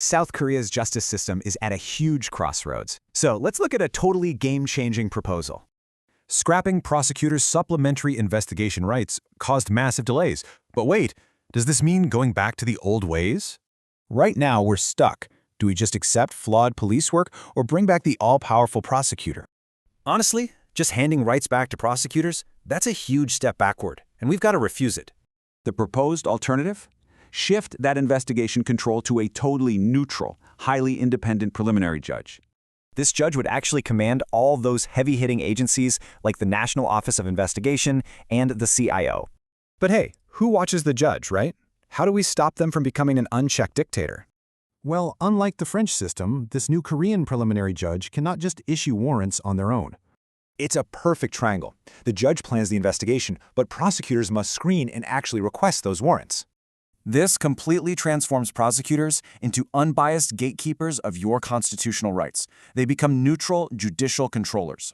South Korea's justice system is at a huge crossroads. So let's look at a totally game-changing proposal. Scrapping prosecutors' supplementary investigation rights caused massive delays. But wait, does this mean going back to the old ways? Right now, we're stuck. Do we just accept flawed police work or bring back the all-powerful prosecutor? Honestly, just handing rights back to prosecutors, that's a huge step backward, and we've got to refuse it. The proposed alternative? Shift that investigation control to a totally neutral, highly independent preliminary judge. This judge would actually command all those heavy-hitting agencies like the National Office of Investigation and the CIO. But hey, who watches the judge, right? How do we stop them from becoming an unchecked dictator? Well, unlike the French system, this new Korean preliminary judge cannot just issue warrants on their own. It's a perfect triangle. The judge plans the investigation, but prosecutors must screen and actually request those warrants. This completely transforms prosecutors into unbiased gatekeepers of your constitutional rights. They become neutral judicial controllers.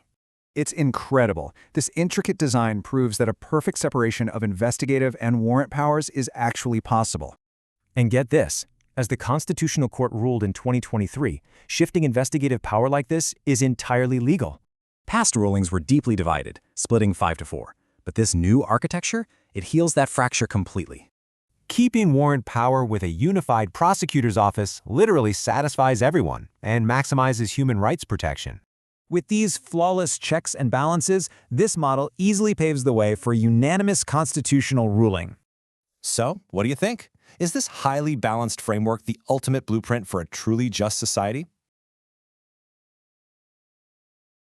It's incredible. This intricate design proves that a perfect separation of investigative and warrant powers is actually possible. And get this, as the Constitutional Court ruled in 2023, shifting investigative power like this is entirely legal. Past rulings were deeply divided, splitting 5-4. But this new architecture, it heals that fracture completely. Keeping warrant power with a unified prosecutor's office literally satisfies everyone and maximizes human rights protection. With these flawless checks and balances, this model easily paves the way for unanimous constitutional ruling. So, what do you think? Is this highly balanced framework the ultimate blueprint for a truly just society?